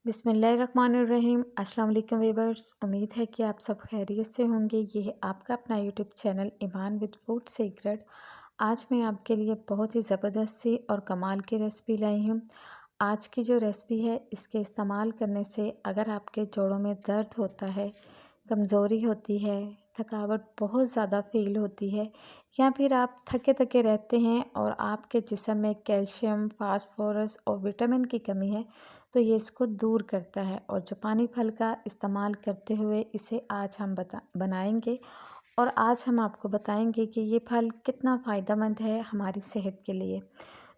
बिस्मिल्लाहिर्रहमानिर्रहीम। अस्सलाम वालेकुम वीवर्स, उम्मीद है कि आप सब खैरियत से होंगे। ये है आपका अपना YouTube channel Iman with food secret. आज मैं आपके लिए बहुत ही ज़बरदस्त सी और कमाल की रेसिपी लाई हूँ। आज की जो रेसिपी है, इसके इस्तेमाल करने से अगर आपके जोड़ों में दर्द होता है, कमज़ोरी होती है, थकावट बहुत ज़्यादा फ़ील होती है, या फिर आप थके थके रहते हैं और आपके जिस्म में कैल्शियम, फास्फोरस और विटामिन की कमी है, तो ये इसको दूर करता है। और जो पानी फल का इस्तेमाल करते हुए इसे आज हम बनाएंगे और आज हम आपको बताएंगे कि ये फल कितना फ़ायदेमंद है हमारी सेहत के लिए।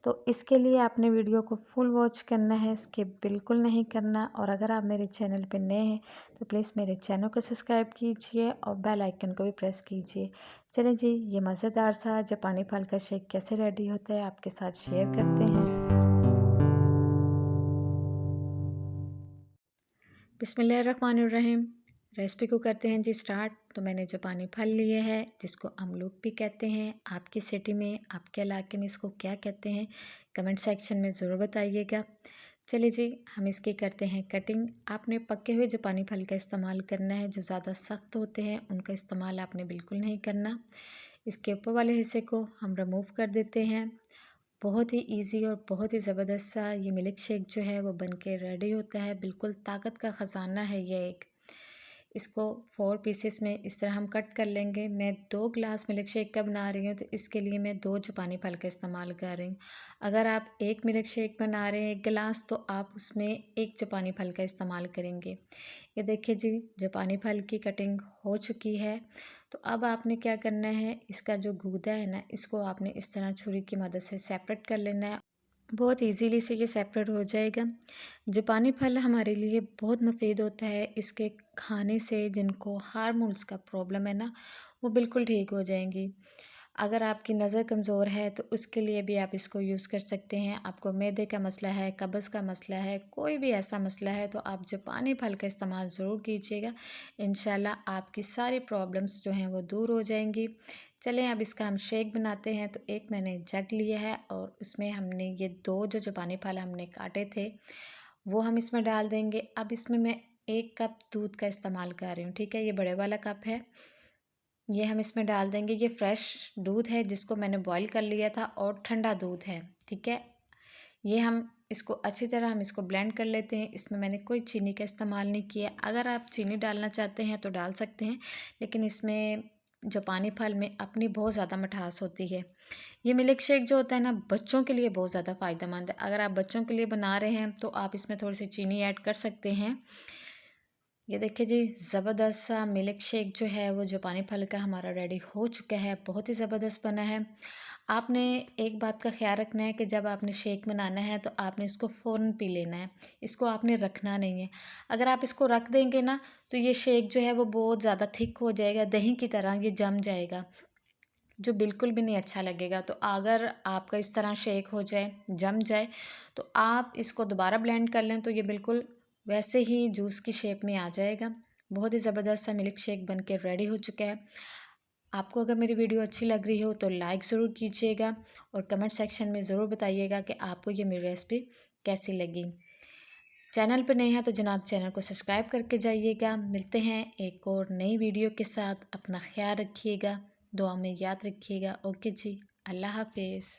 तो इसके लिए आपने वीडियो को फुल वॉच करना है, स्किप बिल्कुल नहीं करना। और अगर आप मेरे चैनल पर नए हैं तो प्लीज़ मेरे चैनल को सब्सक्राइब कीजिए और बेल आइकन को भी प्रेस कीजिए। चलें जी, ये मज़ेदार सा जापानी फल का शेक कैसे रेडी होता है आपके साथ शेयर करते हैं। बिस्मिल्लाहिर्रहमानिर्रहीम। रेसिपी को करते हैं जी स्टार्ट। तो मैंने जापानी फल लिए है, जिसको अमरूद भी कहते हैं। आपकी सिटी में, आपके इलाके में इसको क्या कहते हैं, कमेंट सेक्शन में ज़रूर बताइएगा। चलिए जी, हम इसकी करते हैं कटिंग। आपने पके हुए जापानी फल का इस्तेमाल करना है। जो ज़्यादा सख्त होते हैं उनका इस्तेमाल आपने बिल्कुल नहीं करना। इसके ऊपर वाले हिस्से को हम रिमूव कर देते हैं। बहुत ही इजी और बहुत ही ज़बरदस्त सा ये मिल्क शेक जो है वो बन के रेडी होता है। बिल्कुल ताकत का ख़जाना है ये एक। इसको 4 पीसेस में इस तरह हम कट कर लेंगे। मैं 2 ग्लास मिल्क शेक का बना रही हूँ, तो इसके लिए मैं 2 जापानी फल का इस्तेमाल कर रही हूँ। अगर आप 1 मिल्क शेक बना रहे हैं 1 गिलास, तो आप उसमें 1 जापानी फल का इस्तेमाल करेंगे। ये देखिए जी, जापानी फल की कटिंग हो चुकी है। तो अब आपने क्या करना है, इसका जो गूदा है ना, इसको आपने इस तरह छुरी की मदद से सेपरेट कर लेना है। बहुत इजीली से ये सेपरेट हो जाएगा। जापानी फल हमारे लिए बहुत मुफीद होता है। इसके खाने से जिनको हार्मोन्स का प्रॉब्लम है ना, वो बिल्कुल ठीक हो जाएंगी। अगर आपकी नज़र कमज़ोर है तो उसके लिए भी आप इसको यूज़ कर सकते हैं। आपको मैदे का मसला है, कब्ज़ का मसला है, कोई भी ऐसा मसला है, तो आप जापानी फल का इस्तेमाल ज़रूर कीजिएगा। इंशाल्लाह आपकी सारी प्रॉब्लम्स जो हैं वो दूर हो जाएंगी। चलें, अब इसका हम शेक बनाते हैं। तो एक मैंने जग लिया है और उसमें हमने ये 2 जो जापानी फल हमने काटे थे वो हम इसमें डाल देंगे। अब इसमें मैं 1 कप दूध का इस्तेमाल कर रही हूँ, ठीक है। ये बड़े वाला कप है, ये हम इसमें डाल देंगे। ये फ्रेश दूध है जिसको मैंने बॉईल कर लिया था और ठंडा दूध है, ठीक है। ये हम इसको अच्छी तरह हम इसको ब्लेंड कर लेते हैं। इसमें मैंने कोई चीनी का इस्तेमाल नहीं किया। अगर आप चीनी डालना चाहते हैं तो डाल सकते हैं, लेकिन इसमें जापानी फल में अपनी बहुत ज़्यादा मिठास होती है। ये मिल्क शेक जो होता है ना, बच्चों के लिए बहुत ज़्यादा फ़ायदेमंद है। अगर आप बच्चों के लिए बना रहे हैं तो आप इसमें थोड़ी सी चीनी ऐड कर सकते हैं। ये देखिए जी, ज़बरदस्त सा मिल्क शेक जो है वो जापानी फल का हमारा रेडी हो चुका है। बहुत ही ज़बरदस्त बना है। आपने एक बात का ख्याल रखना है कि जब आपने शेक बनाना है तो आपने इसको फ़ौरन पी लेना है। इसको आपने रखना नहीं है। अगर आप इसको रख देंगे ना, तो ये शेक जो है वो बहुत ज़्यादा थिक हो जाएगा, दही की तरह ये जम जाएगा, जो बिल्कुल भी नहीं अच्छा लगेगा। तो अगर आपका इस तरह शेक हो जाए, जम जाए, तो आप इसको दोबारा ब्लेंड कर लें तो ये बिल्कुल वैसे ही जूस की शेप में आ जाएगा। बहुत ही ज़बरदस्त सा मिल्क शेक बन के रेडी हो चुका है। आपको अगर मेरी वीडियो अच्छी लग रही हो तो लाइक ज़रूर कीजिएगा और कमेंट सेक्शन में ज़रूर बताइएगा कि आपको ये मेरी रेसिपी कैसी लगी। चैनल पर नए हैं तो जनाब चैनल को सब्सक्राइब करके जाइएगा। मिलते हैं एक और नई वीडियो के साथ। अपना ख्याल रखिएगा, दुआ में याद रखिएगा। ओके जी, अल्लाह हाफिज़।